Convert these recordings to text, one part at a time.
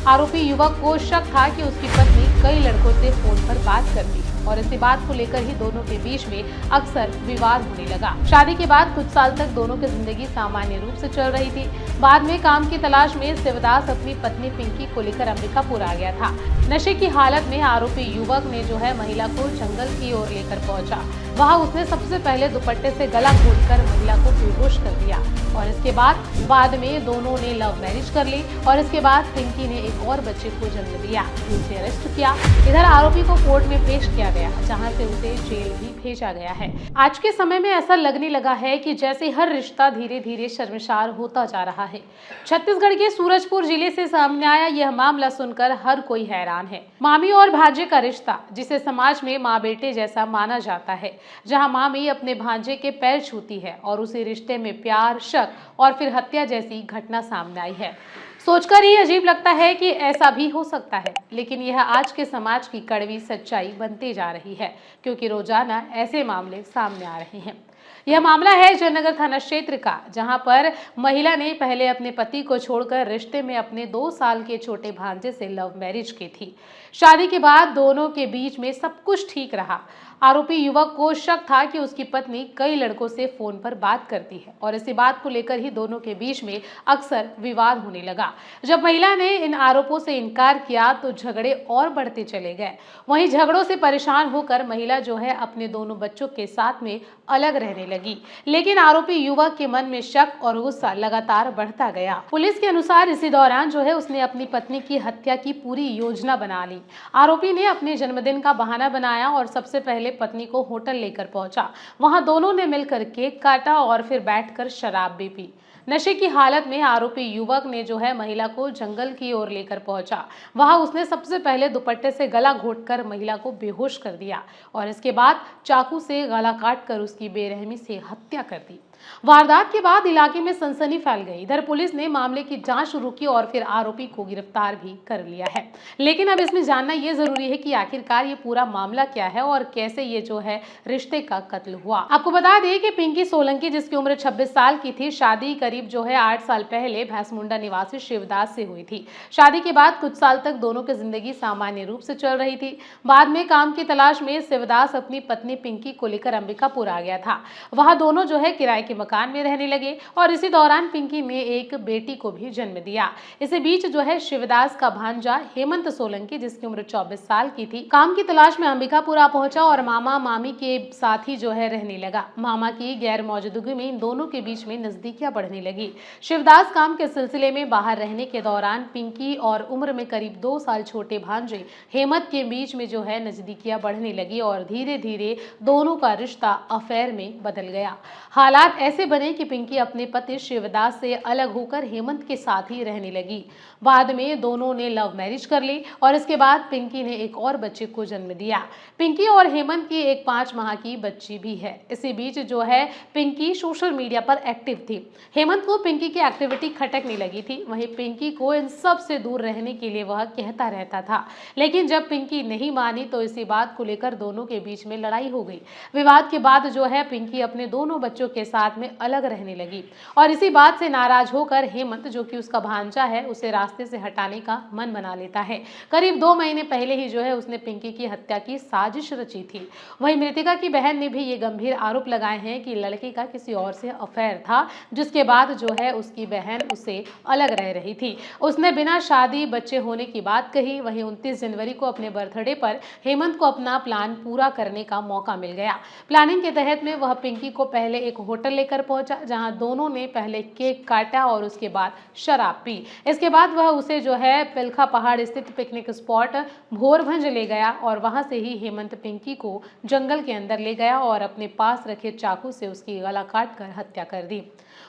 आरोपी युवक को शक था कि उसकी पत्नी कई लड़कों से फोन पर बात करती और इसी बात को लेकर ही दोनों के बीच में अक्सर विवाद होने लगा। शादी के बाद कुछ साल तक दोनों की जिंदगी सामान्य रूप से चल रही थी। बाद में काम की तलाश में शिवदास अपनी पत्नी पिंकी को लेकर अंबिकापुर आ गया था। नशे की हालत में आरोपी युवक ने महिला को जंगल की ओर लेकर पहुंचा। वहां उसने सबसे पहले दुपट्टे से गला घोंटकर महिला को बेहोश कर दिया और इसके बाद में दोनों ने लव मैरिज कर ली और इसके बाद पिंकी ने एक और बच्चे को जन्म दिया। उसे अरेस्ट किया। इधर आरोपी को कोर्ट में पेश किया गया, जहां से उसे जेल भी भेजा गया है। आज के समय में ऐसा लगने लगा है कि जैसे हर रिश्ता धीरे धीरे शर्मसार होता जा रहा है। छत्तीसगढ़ के सूरजपुर जिले से सामने आया यह मामला सुनकर हर कोई हैरान है। मामी और भांजे का रिश्ता, जिसे समाज में माँ बेटे जैसा माना जाता है, जहां मामी अपने भांजे के पैर छूती है और उसी रिश्ते में प्यार, शक और फिर हत्या जैसी घटना सामने आई है। सोचकर ही अजीब लगता है कि ऐसा भी हो सकता है, लेकिन यह आज के समाज की कड़वी सच्चाई बनती जा रही है, क्योंकि रोजाना ऐसे मामले सामने आ रहे हैं। यह मामला है जयनगर थाना क्षेत्र का, जहां पर महिला ने पहले अपने पति को छोड़कर रिश्ते में अपने 2 साल के छोटे भांजे से लव मैरिज की थी। शादी के बाद दोनों के बीच में सब कुछ ठीक रहा। आरोपी युवक को शक था कि उसकी पत्नी कई लड़कों से फोन पर बात करती है और इसी बात को लेकर ही दोनों के बीच में अक्सर विवाद होने लगा। जब महिला ने इन आरोपों से इनकार किया तो झगड़े और बढ़ते चले गए। वहीं झगड़ों से परेशान होकर महिला अपने दोनों बच्चों के साथ में अलग रहने लगी, लेकिन आरोपी युवक के मन में शक और गुस्सा लगातार बढ़ता गया। पुलिस के अनुसार इसी दौरान उसने अपनी पत्नी की हत्या की पूरी योजना बना ली। आरोपी ने अपने जन्मदिन का बहाना बनाया और सबसे पहले पत्नी को होटल लेकर पहुंचा। वहां दोनों ने मिलकर केक काटा और फिर बैठकर शराब भी पी। नशे की हालत में आरोपी युवक ने महिला को जंगल की ओर लेकर पहुंचा। वहां उसने सबसे पहले दुपट्टे से गला घोंटकर महिला को बेहोश कर दिया और इसके बाद चाकू से गला काटकर उसकी बेरहमी से हत्या कर दी। वारदात के बाद इलाके में सनसनी फैल गई। इधर पुलिस ने मामले की जांच शुरू की और फिर आरोपी को गिरफ्तार भी कर लिया है। लेकिन अब इसमें जानना यह जरूरी है कि आखिरकार ये पूरा मामला क्या है और कैसे ये रिश्ते का कत्ल हुआ। आपको बता दें कि पिंकी सोलंकी, जिसकी उम्र 26 साल की थी, शादी करीब 8 साल पहले भैंसमुंडा निवासी शिवदास से हुई थी। शादी के बाद कुछ साल तक दोनों की जिंदगी सामान्य रूप से चल रही थी। बाद में काम की तलाश में शिवदास अपनी पत्नी पिंकी को लेकर अंबिकापुर आ गया था। वहां दोनों किराए के मकान में रहने लगे और इसी दौरान पिंकी ने एक बेटी को भी जन्म दिया। इसी बीच शिवदास का भांजा हेमंत सोलंकी, जिसकी उम्र 24 साल की थी, काम की तलाश में अंबिकापुर आ पहुंचा और मामा मामी के साथ ही रहने लगा। मामा की गैर मौजूदगी में इन दोनों के बीच में नजदीकियां बढ़ने लगी। शिवदास काम के सिलसिले में बाहर रहने के दौरान पिंकी और उम्र में करीब 2 साल छोटे भांजे हेमंत के बीच में नजदीकियां बढ़ने लगी और धीरे धीरे दोनों का रिश्ता अफेयर में बदल गया। हालात ऐसे बने कि पिंकी अपने पति शिवदास से अलग होकर हेमंत के साथ ही रहने लगी। बाद में दोनों ने लव मैरिज कर ली और इसके बाद पिंकी ने एक और बच्चे को जन्म दिया। पिंकी और हेमंत की एक 5 माह की बच्ची भी है। इसी बीच पिंकी सोशल मीडिया पर एक्टिव थी। हेमंत को पिंकी की एक्टिविटी खटकने लगी थी। वहीं पिंकी को इन सब से दूर रहने के लिए वह कहता रहता था, लेकिन जब पिंकी नहीं मानी तो इसी बात को लेकर दोनों के बीच में लड़ाई हो गई। विवाद के बाद पिंकी अपने दोनों बच्चों के साथ में अलग रहने लगी और इसी बात से नाराज होकर हेमंत, जो कि उसका भांजा है, उसे रास्ते से हटाने का मन बना लेता है। करीब 2 महीने पहले ही उसने पिंकी की हत्या की साजिश रची थी। वहीं मृतका की बहन ने भी ये गंभीर आरोप लगाए हैं कि लड़के का किसी और से अफेयर था, जिसके बाद उसकी बहन उससे अलग रह रही थी। उसने बिना शादी बच्चे होने की बात कही। वहीं 29 जनवरी को अपने बर्थडे पर हेमंत को अपना प्लान पूरा करने का मौका मिल गया। प्लानिंग के तहत में वह पिंकी को पहले एक होटल लेकर पहुंचा, जहां दोनों ने पहले केक काटा और उसके बाद शराब पी। इसके बाद वह उसे पिलखा पहाड़ स्थित पिकनिक स्पॉट भोरभंज ले गया और वहां से ही हेमंत पिंकी को जंगल के अंदर ले गया और अपने पास रखे चाकू से उसकी गला काटकर हत्या कर दी।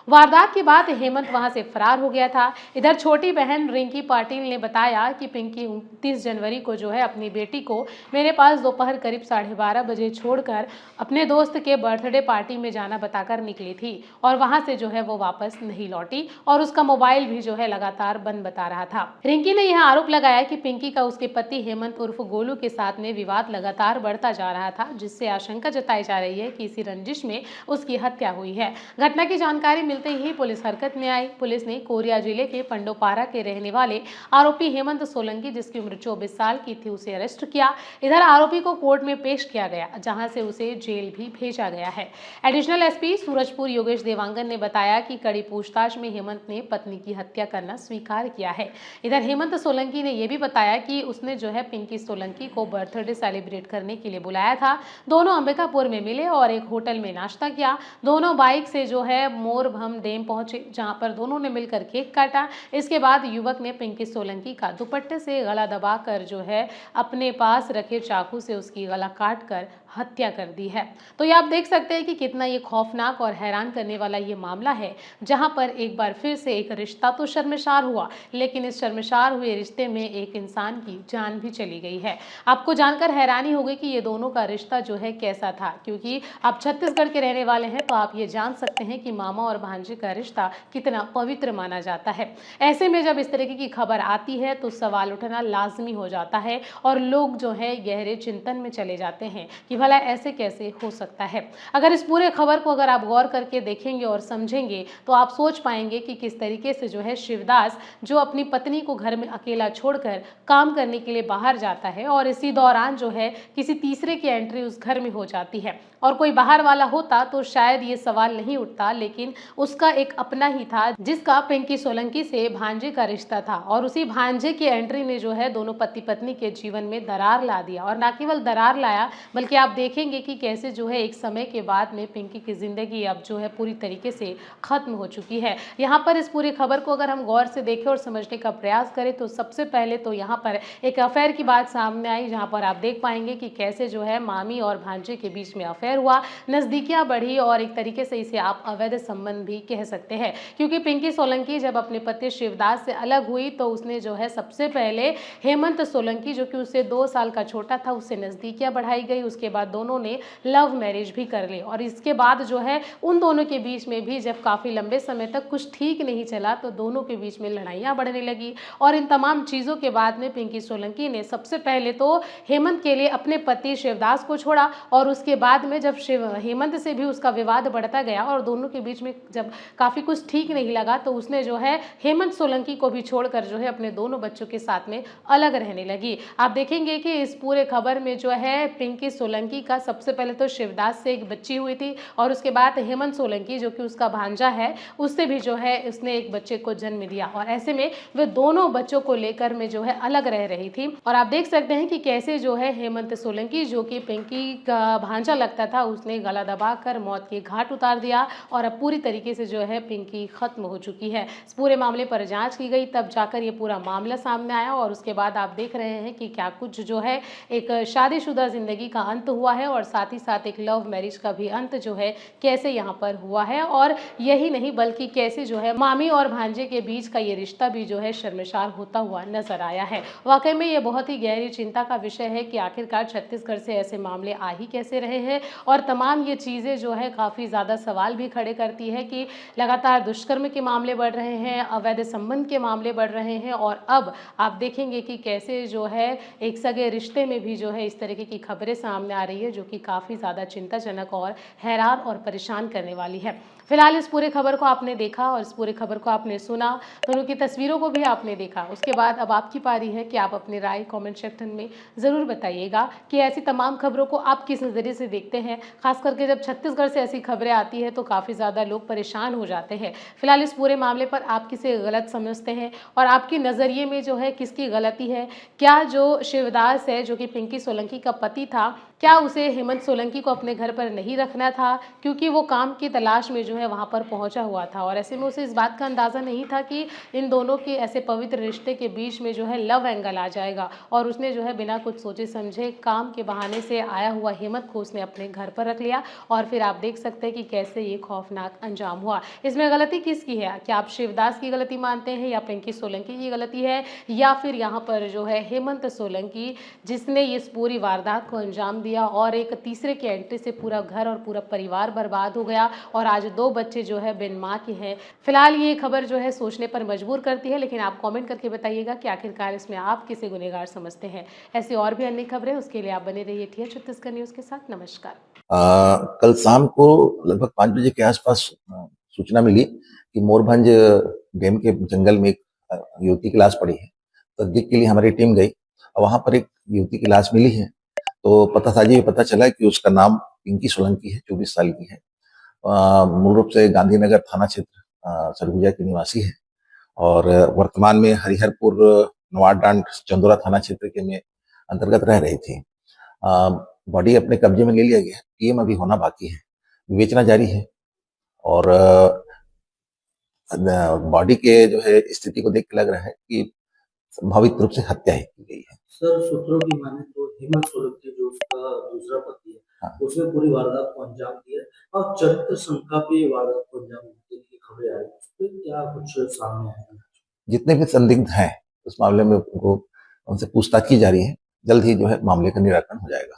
वारदात के बाद हेमंत वहां से फरार हो गया था। इधर छोटी बहन रिंकी पाटिल ने बताया कि पिंकी 29 जनवरी को अपनी बेटी को मेरे पास दोपहर करीब 12:30 बजे छोड़कर अपने दोस्त के बर्थडे पार्टी में जाना बताकर निकली थी और वहां से वो वापस नहीं लौटी और उसका मोबाइल भी लगातार बंद बता रहा था। रिंकी ने यह आरोप लगाया कि पिंकी का उसके पति हेमंत उर्फ गोलू के साथ में विवाद लगातार बढ़ता जा रहा था, जिससे आशंका जताई जा रही है कि इसी रंजिश में उसकी हत्या हुई है। घटना की जानकारी मिलते ही पुलिस हरकत में आई। पुलिस ने कोरिया जिले के पंडोपारा के रहने वाले आरोपी हेमंत सोलंकी, जिसकी उम्र 24 साल की थी, उसे अरेस्ट किया। इधर आरोपी को कोर्ट में पेश किया गया, जहां से उसे जेल भी भेजा गया है। एडिशनल एसपी सूरजपुर योगेश देवांगन ने बताया कि कड़ी पूछताछ में हेमंत ने पत्नी की हत्या करना स्वीकार किया है। इधर हेमंत सोलंकी ने यह भी बताया कि उसने जो है पिंकी सोलंकी को बर्थडे सेलिब्रेट करने के लिए बुलाया था। दोनों अंबिकापुर में मिले और एक होटल में नाश्ता किया। दोनों बाइक से जो है मोरभम डैम पहुंचे, जहां पर दोनों ने मिलकर केक काटा। इसके बाद युवक ने पिंकी सोलंकी का दुपट्टे से गला दबाकर जो है अपने पास रखे चाकू से उसकी गला काटकर हत्या कर दी है। तो ये आप देख सकते हैं कि कितना ये खौफनाक और हैरान करने वाला ये मामला है, जहां पर एक बार फिर से एक रिश्ता तो शर्मसार हुआ, लेकिन इस शर्मसार हुए रिश्ते में एक इंसान की जान भी चली गई है। आपको जानकर हैरानी होगी कि ये दोनों का रिश्ता जो है कैसा था, क्योंकि आप छत्तीसगढ़ के रहने वाले हैं तो आप ये जान सकते हैं कि मामा और भांजे का रिश्ता कितना पवित्र माना जाता है। ऐसे में जब इस तरीके की खबर आती है तो सवाल उठना लाजमी हो जाता है और लोग जो है गहरे चिंतन में चले जाते हैं कि भला ऐसे कैसे हो सकता है। अगर इस पूरे खबर को अगर आप गौर करके देखेंगे और समझेंगे तो आप सोच पाएंगे कि किस तरीके से जो है शिवदास जो अपनी पत्नी को घर में अकेला छोड़कर काम करने के लिए बाहर जाता है और इसी दौरान जो है किसी तीसरे की एंट्री उस घर में हो जाती है। और कोई बाहर वाला होता तो शायद ये सवाल नहीं उठता, लेकिन उसका एक अपना ही था जिसका पिंकी सोलंकी से भांजे का रिश्ता था और उसी भांजे की एंट्री ने जो है दोनों पति पत्नी के जीवन में दरार ला दिया। और ना केवल दरार लाया, बल्कि आप देखेंगे कि कैसे जो है एक समय के बाद में पिंकी की जिंदगी अब जो है पूरी तरीके से खत्म हो चुकी है। यहाँ पर इस पूरी खबर को अगर हम गौर से देखें और समझने का प्रयास करें तो सबसे पहले तो यहाँ पर एक अफेयर की बात सामने आई, जहाँ पर आप देख पाएंगे कि कैसे जो है मामी और भांजे के बीच में अफेयर हुआ, नजदीकियां बढ़ी और एक तरीके से इसे आप अवैध संबंध भी कह सकते हैं। क्योंकि पिंकी सोलंकी जब अपने पति शिवदास से अलग हुई तो उसने जो है सबसे पहले हेमंत सोलंकी, जो कि उससे 2 साल का छोटा था, उससे नजदीकियां बढ़ाई गई। उसके बाद दोनों ने लव मैरिज भी कर ली और इसके बाद जो है उन दोनों के बीच में भी जब काफी लंबे समय तक कुछ ठीक नहीं चला तो दोनों के बीच में लड़ाइयां बढ़ने लगी। और इन तमाम चीजों के बाद में पिंकी सोलंकी ने सबसे पहले तो हेमंत के लिए अपने पति शिवदास को छोड़ा और उसके बाद में जब हेमंत से भी उसका विवाद बढ़ता गया और दोनों के बीच में जब काफी कुछ ठीक नहीं लगा तो उसने जो है हेमंत सोलंकी को भी छोड़कर जो है अपने दोनों बच्चों के साथ में अलग रहने लगी। आप देखेंगे कि इस पूरे खबर में जो है पिंकी सोलंकी का सबसे पहले तो शिवदास से एक बच्ची हुई थी और उसके बाद हेमंत सोलंकी, जो कि उसका भांजा है, उससे भी जो है उसने एक बच्चे को जन्म दिया और ऐसे में वे दोनों बच्चों को लेकर में जो है अलग रह रही थी। और आप देख सकते हैं कि कैसे जो है हेमंत सोलंकी, जो कि पिंकी का भांजा लगता था, उसने गला दबाकर मौत के घाट उतार दिया और अब पूरी तरीके से जो है पिंकी खत्म हो चुकी है। इस पूरे मामले पर जांच की गई, तब जाकर ये पूरा मामला सामने आया और उसके बाद आप देख रहे हैं कि क्या कुछ जो है एक शादीशुदा जिंदगी का अंत हुआ है और साथ ही साथ एक लव मैरिज का भी अंत जो है कैसे यहाँ पर हुआ है। और यही नहीं बल्कि कैसे जो है मामी और भांजे के बीच का ये रिश्ता भी जो है शर्मसार होता हुआ नजर आया है। वाकई में ये बहुत ही गहरी चिंता का विषय है कि आखिरकार छत्तीसगढ़ से ऐसे मामले आ ही कैसे रहे हैं और तमाम ये चीज़ें जो है काफ़ी ज़्यादा सवाल भी खड़े करती है कि लगातार दुष्कर्म के मामले बढ़ रहे हैं, अवैध संबंध के मामले बढ़ रहे हैं और अब आप देखेंगे कि कैसे जो है एक सगे रिश्ते में भी जो है इस तरीके की खबरें सामने आ रही है, जो कि काफ़ी ज़्यादा चिंताजनक और हैरान और परेशान करने वाली है। फिलहाल इस पूरे खबर को आपने देखा और इस पूरे खबर को आपने सुना, दोनों की तस्वीरों को भी आपने देखा। उसके बाद अब आपकी पारी है कि आप अपनी राय कमेंट सेक्शन में ज़रूर बताइएगा कि ऐसी तमाम खबरों को आप किस नज़रिए से देखते हैं। खास करके जब छत्तीसगढ़ से ऐसी खबरें आती है तो काफ़ी ज़्यादा लोग परेशान हो जाते हैं। फिलहाल इस पूरे मामले पर आप किसे गलत समझते हैं और आपके नज़रिए में जो है किसकी गलती है? क्या जो शिवदास है, जो कि पिंकी सोलंकी का पति था, क्या उसे हेमंत सोलंकी को अपने घर पर नहीं रखना था क्योंकि वो काम की तलाश में जो है वहाँ पर पहुँचा हुआ था और ऐसे में उसे इस बात का अंदाज़ा नहीं था कि इन दोनों के ऐसे पवित्र रिश्ते के बीच में जो है लव एंगल आ जाएगा और उसने जो है बिना कुछ सोचे समझे काम के बहाने से आया हुआ हेमंत को उसने अपने घर पर रख लिया और फिर आप देख सकते हैं कि कैसे ये खौफनाक अंजाम हुआ। इसमें गलती किसकी है? क्या आप शिवदास की गलती मानते हैं या पिंकी सोलंकी की गलती है या फिर यहाँ पर जो है हेमंत सोलंकी जिसने इस पूरी वारदात को अंजाम दिया और एक तीसरे की एंट्री से पूरा घर और पूरा परिवार बर्बाद हो गया और आज 2 बच्चे जो है बिन माँ के हैं। फिलहाल ये खबर जो है सोचने पर मजबूर करती है, लेकिन आप कमेंट करके बताइएगा कि आखिरकार इसमें आप किसे गुनहगार समझते हैं। ऐसी और भी अन्य खबरें, उसके लिए आप बने रहिए टीआर छत्तीसगढ़ न्यूज के साथ। नमस्कार। कल शाम को लगभग 5 बजे के आसपास सूचना मिली कि मोरभंज डैम के जंगल में एक युवती की लाश पड़ी है। तस्दीक के लिए हमारी टीम गई और वहां पर एक युवती की लाश मिली है। तो पतासाजी में पता चला कि उसका नाम पिंकी सोलंकी है, 24 साल की है। मूल रूप से गांधीनगर थाना क्षेत्र सरगुजा की निवासी है और वर्तमान में हरिहरपुर नवाडांड चंदोरा थाना क्षेत्र के में अंतर्गत रह रही थी। बॉडी अपने कब्जे में ले लिया गया है। पीएम अभी होना बाकी है, विवेचना जारी है और बॉडी के जो है स्थिति को देख के लग रहा है कि संभावित रूप से हत्या ही की गई है। सर, सूत्रों की माने तो हेमंत सोलंकी जो उसका दूसरा पति है, हाँ। उसने पूरी वारदात को अंजाम दिया और चरित्र शंका पे वारदात को अंजाम देने की खबरें आ रही है। उस पे क्या कुछ सामने आया है? जितने भी संदिग्ध हैं उस मामले में उनको उनसे पूछताछ की जा रही है। जल्द ही जो है मामले का निराकरण हो जाएगा।